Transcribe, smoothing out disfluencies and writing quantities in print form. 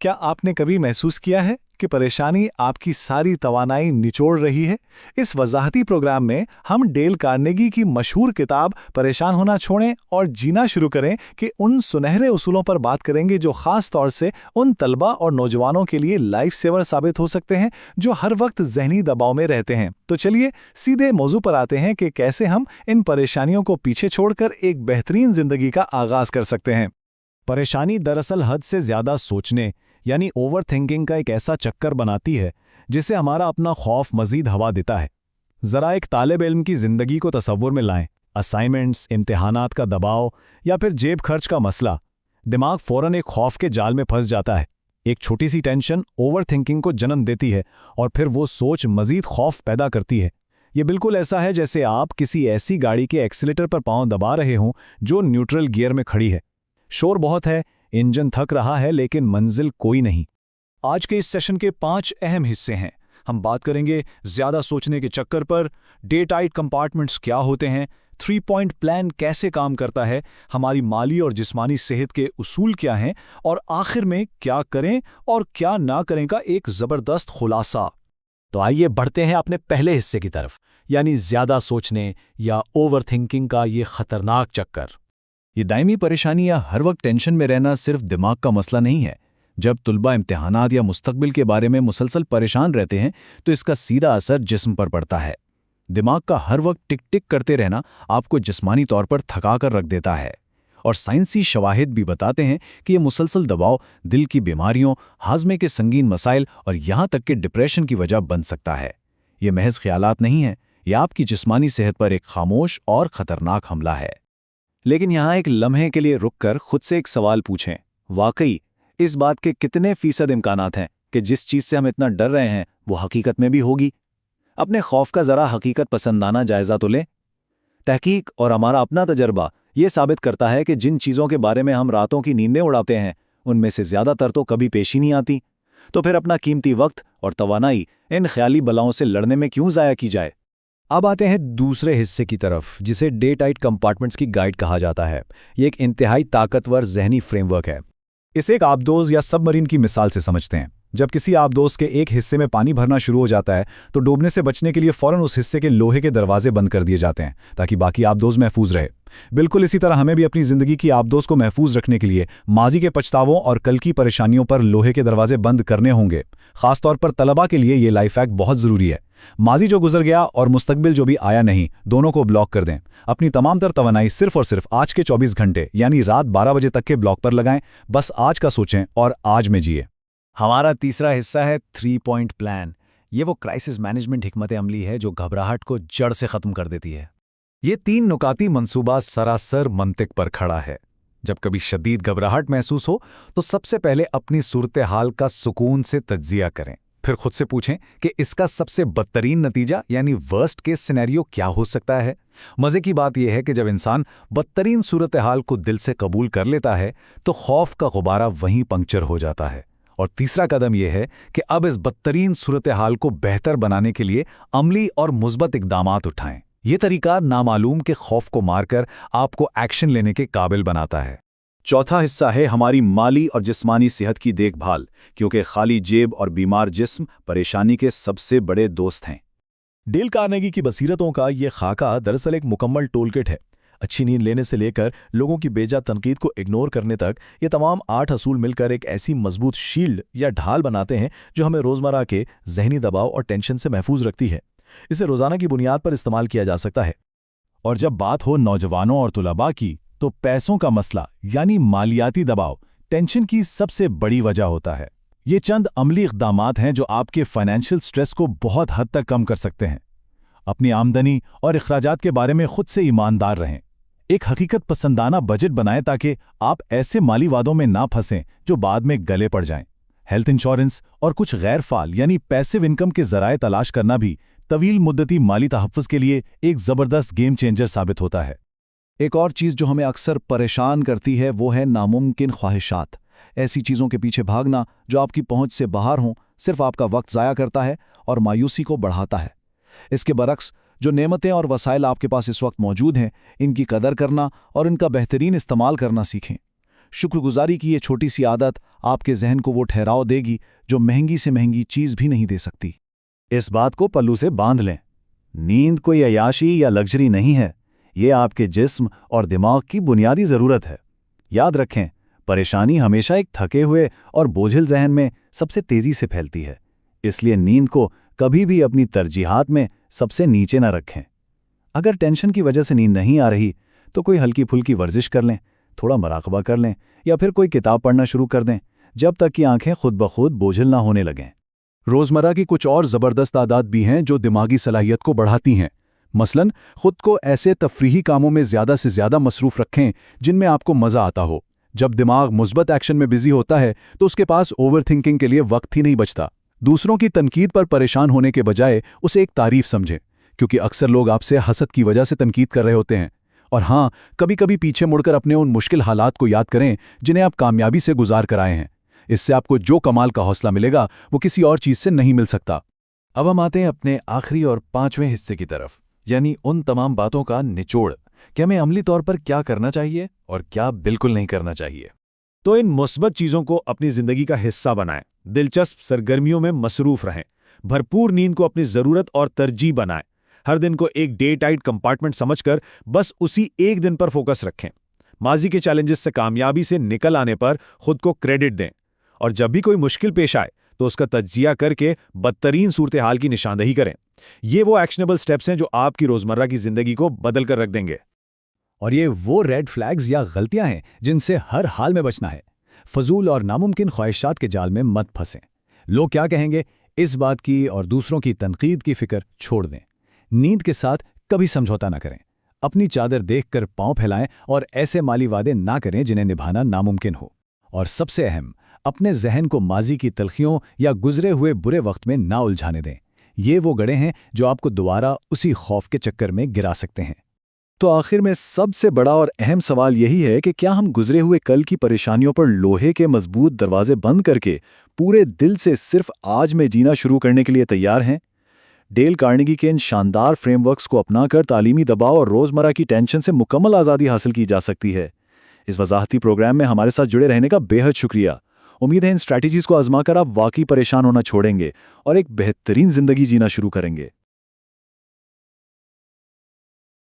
क्या आपने कभी महसूस किया है कि परेशानी आपकी सारी तवानाई निचोड़ रही है? इस वजाहती प्रोग्राम में हम डेल कार्नेगी की मशहूर किताब परेशान होना छोड़ें और जीना शुरू करें कि उन सुनहरे उसूलों पर बात करेंगे जो खास तौर से उन तलबा और नौजवानों के लिए लाइफ सेवर साबित हो सकते हैं जो हर वक्त जहनी दबाव में रहते हैं। तो चलिए सीधे मौजू पर आते हैं कि कैसे हम इन परेशानियों को पीछे छोड़कर एक बेहतरीन जिंदगी का आगाज कर सकते हैं। परेशानी दरअसल हद से ज़्यादा सोचने यानी ओवर थिंकिंग का एक ऐसा चक्कर बनाती है जिससे हमारा अपना खौफ मज़ीद हवा देता है। ज़रा एक तालिब इल्म की ज़िंदगी को तसव्वुर में लाएं। असाइनमेंट्स, इम्तिहानात का दबाव या फिर जेब खर्च का मसला, दिमाग फ़ौरन एक खौफ के जाल में फंस जाता है। एक छोटी सी टेंशन ओवर थिंकिंग को जन्म देती है और फिर वो सोच मज़ीद खौफ पैदा करती है। ये बिल्कुल ऐसा है जैसे आप किसी ऐसी गाड़ी के एक्सीलेटर पर पाँव दबा रहे हों जो न्यूट्रल गियर में खड़ी है। शोर बहुत है, इंजन थक रहा है, लेकिन मंजिल कोई नहीं। आज के इस सेशन के 5 अहम हिस्से हैं। हम बात करेंगे ज़्यादा सोचने के चक्कर पर, डे टाइट कंपार्टमेंट्स क्या होते हैं, 3 पॉइंट प्लान कैसे काम करता है, हमारी माली और जिस्मानी सेहत के उसूल क्या हैं, और आखिर में क्या करें और क्या ना करें का एक ज़बरदस्त खुलासा। तो आइए बढ़ते हैं अपने पहले हिस्से की तरफ, यानी ज़्यादा सोचने या ओवर थिंकिंग का ये खतरनाक चक्कर। ये दायमी परेशानी या हर वक्त टेंशन में रहना सिर्फ दिमाग का मसला नहीं है। जब तुलबा इम्तिहानात या मुस्तकबिल के बारे में मुसलसल परेशान रहते हैं तो इसका सीधा असर जिस्म पर पड़ता है। दिमाग का हर वक्त टिक टिक करते रहना आपको जिस्मानी तौर पर थका कर रख देता है, और साइंसी शवाहिद भी बताते हैं कि ये मुसलसल दबाव दिल की बीमारियों, हाजमे के संगीन मसाइल और यहाँ तक कि डिप्रेशन की वजह बन सकता है। ये महज ख्यालात नहीं है, ये आपकी जिस्मानी सेहत पर एक खामोश और ख़तरनाक हमला है। लेकिन यहाँ एक लम्हे के लिए रुककर खुद से एक सवाल पूछें, वाकई इस बात के कितने फीसद इम्कानात हैं कि जिस चीज़ से हम इतना डर रहे हैं वो हकीकत में भी होगी? अपने खौफ का ज़रा हकीकत पसंदाना जायज़ा तो लें। तहकीक और हमारा अपना तजर्बा ये साबित करता है कि जिन चीज़ों के बारे में हम रातों की नींदें उड़ाते हैं उनमें से ज़्यादातर तो कभी पेश ही नहीं आती। तो फिर अपना कीमती वक्त और तवानाई इन ख्याली बलाओं से लड़ने में क्यों ज़ाया की जाए? अब आते हैं दूसरे हिस्से की तरफ, जिसे डे टाइट कंपार्टमेंट्स की गाइड कहा जाता है। ये एक इंतहाई ताकतवर जहनी फ्रेमवर्क है। इसे एक आबदोज या सबमरीन की मिसाल से समझते हैं। जब किसी आबदोज के एक हिस्से में पानी भरना शुरू हो जाता है तो डूबने से बचने के लिए फौरन उस हिस्से के लोहे के दरवाजे बंद कर दिए जाते हैं ताकि बाकी आबदोज महफूज रहे। बिल्कुल इसी तरह हमें भी अपनी ज़िंदगी की आबदोज को महफूज रखने के लिए माजी के पछतावों और कल की परेशानियों पर लोहे के दरवाजे बंद करने होंगे। खासतौर पर तलबा के लिए ये लाइफ हैक बहुत ज़रूरी है। माजी जो गुजर गया और मुस्तकबिल जो भी आया नहीं, दोनों को ब्लॉक कर दें। अपनी तमाम तर तवानाई सिर्फ और सिर्फ आज के 24 घंटे यानी रात 12 बजे तक के ब्लॉक पर लगाएं। बस आज का सोचें और आज में जिए। हमारा तीसरा हिस्सा है 3 पॉइंट प्लान। ये वो क्राइसिस मैनेजमेंट हिकमत अमली है जो घबराहट को जड़ से ख़त्म कर देती है। ये 3 नुकाती मंसूबा सरासर मंतिक पर खड़ा है। जब कभी शदीद घबराहट महसूस हो तो सबसे पहले अपनी सूरत हाल का सुकून से तज्जिया करें। फिर खुद से पूछें कि इसका सबसे बदतरीन नतीजा यानी वर्स्ट केस सिनेरियो क्या हो सकता है। मज़े की बात यह है कि जब इंसान बदतरीन सूरत हाल को दिल से कबूल कर लेता है तो खौफ का गुब्बारा वहीं पंक्चर हो जाता है। और तीसरा कदम यह है कि अब इस बदतरीन सूरत हाल को बेहतर बनाने के लिए अमली और मुस्बत इक़दामात उठाएं। ये तरीका नामालूम के खौफ को मारकर आपको एक्शन लेने के काबिल बनाता है। चौथा हिस्सा है हमारी माली और जिस्मानी सेहत की देखभाल, क्योंकि खाली जेब और बीमार जिस्म परेशानी के सबसे बड़े दोस्त हैं। डेल कार्नेगी की बसीरतों का ये खाका दरअसल एक मुकम्मल टूलकिट है। अच्छी नींद लेने से लेकर लोगों की बेजा तनकीद को इग्नोर करने तक ये तमाम 8 असूल मिलकर एक ऐसी मजबूत शील्ड या ढाल बनाते हैं जो हमें रोज़मर्रा के जहनी दबाव और टेंशन से महफूज रखती है। इसे रोज़ाना की बुनियाद पर इस्तेमाल किया जा सकता है। और जब बात हो नौजवानों और तुलबा की तो पैसों का मसला यानी मालियाती दबाव टेंशन की सबसे बड़ी वजह होता है। ये चंद अमली इक़दामात हैं जो आपके फाइनेंशियल स्ट्रेस को बहुत हद तक कम कर सकते हैं। अपनी आमदनी और अखराजात के बारे में खुद से ईमानदार रहें। एक हकीकत पसंदाना बजट बनाएं ताकि आप ऐसे माली वादों में ना फंसें जो बाद में गले पड़ जाएं। हेल्थ इंश्योरेंस और कुछ गैर फाल यानी पैसिव इनकम के ज़राए तलाश करना भी तवील मुद्दती माली तहफ़्फ़ुज़ के लिए एक ज़बरदस्त गेम चेंजर साबित होता है। एक और चीज़ जो हमें अक्सर परेशान करती है वो है नामुमकिन ख्वाहिशात। ऐसी चीज़ों के पीछे भागना जो आपकी पहुंच से बाहर हों सिर्फ आपका वक्त ज़ाया करता है और मायूसी को बढ़ाता है। इसके बरक्स जो नेमतें और वसाइल आपके पास इस वक्त मौजूद हैं, इनकी कदर करना और इनका बेहतरीन इस्तेमाल करना सीखें। शुक्रगुजारी की ये छोटी सी आदत आपके जहन को वो ठहराव देगी जो महंगी से महंगी चीज़ भी नहीं दे सकती। इस बात को पल्लू से बांध लें। नींद कोई अय्याशी या लग्जरी नहीं है, ये आपके जिस्म और दिमाग की बुनियादी ज़रूरत है। याद रखें, परेशानी हमेशा एक थके हुए और बोझिल जहन में सबसे तेज़ी से फैलती है, इसलिए नींद को कभी भी अपनी तरजीहात में सबसे नीचे न रखें। अगर टेंशन की वजह से नींद नहीं आ रही तो कोई हल्की फुल्की वर्जिश कर लें, थोड़ा मराकबा कर लें या फिर कोई किताब पढ़ना शुरू कर दें, जब तक कि आंखें खुद ब खुद बोझिल ना होने लगें। रोज़मर्रा की कुछ और ज़बरदस्त आदत भी हैं जो दिमागी सलाहियत को बढ़ाती हैं। मसलन, खुद को ऐसे तफरीही कामों में ज़्यादा से ज़्यादा मसरूफ़ रखें जिनमें आपको मज़ा आता हो। जब दिमाग मुस्बत एक्शन में बिजी होता है तो उसके पास ओवर थिंकिंग के लिए वक्त ही नहीं बचता। दूसरों की तनकीद पर परेशान होने के बजाय उसे एक तारीफ समझें, क्योंकि अक्सर लोग आपसे हसद की वजह से तनकीद कर रहे होते हैं। और हाँ, कभी कभी पीछे मुड़कर अपने उन मुश्किल हालात को याद करें जिन्हें आप कामयाबी से गुजार कर आए हैं। इससे आपको जो कमाल का हौसला मिलेगा वो किसी और चीज़ से नहीं मिल सकता। अब हम आते हैं अपने आखिरी और 5वें हिस्से की तरफ, यानी उन तमाम बातों का निचोड़ कि हमें अमली तौर पर क्या करना चाहिए और क्या बिल्कुल नहीं करना चाहिए। तो इन मुस्बत चीज़ों को अपनी ज़िंदगी का हिस्सा बनाएं, दिलचस्प सरगर्मियों में मसरूफ़ रहें, भरपूर नींद को अपनी ज़रूरत और तरजीह बनाएं, हर दिन को एक डे टाइट कंपार्टमेंट समझकर बस उसी एक दिन पर फोकस रखें। माजी के चैलेंजेस से कामयाबी से निकल आने पर खुद को क्रेडिट दें और जब भी कोई मुश्किल पेश आए तो उसका तज्जिया करके बदतरीन सूरत हाल की निशानदही करें। ये वो एक्शनेबल स्टेप्स हैं जो आपकी रोज़मर्रा की ज़िंदगी को बदल कर रख देंगे। और ये वो रेड फ्लैग्स या गलतियां हैं जिनसे हर हाल में बचना है। फजूल और नामुमकिन ख्वाहिशात के जाल में मत फंसें। लोग क्या कहेंगे, इस बात की और दूसरों की तनकीद की फिक्र छोड़ दें। नींद के साथ कभी समझौता ना करें। अपनी चादर देखकर पांव फैलाएं और ऐसे माली वादे ना करें जिन्हें निभाना नामुमकिन हो। और सबसे अहम, अपने जहन को माजी की तलखियों या गुजरे हुए बुरे वक्त में ना उलझाने दें। ये वो गड़े हैं जो आपको दोबारा उसी खौफ के चक्कर में गिरा सकते हैं। तो आखिर में सबसे बड़ा और अहम सवाल यही है कि क्या हम गुजरे हुए कल की परेशानियों पर लोहे के मजबूत दरवाजे बंद करके पूरे दिल से सिर्फ आज में जीना शुरू करने के लिए तैयार हैं? डेल कार्नेगी के इन शानदार फ्रेमवर्क्स को अपनाकर तालीमी दबाव और रोज़मर्रा की टेंशन से मुकम्मल आज़ादी हासिल की जा सकती है। इस वजाहती प्रोग्राम में हमारे साथ जुड़े रहने का बेहद शुक्रिया। उम्मीद है इन स्ट्रैटेजीज़ को आजमाकर आप वाकई परेशान होना छोड़ेंगे और एक बेहतरीन ज़िंदगी जीना शुरू करेंगे।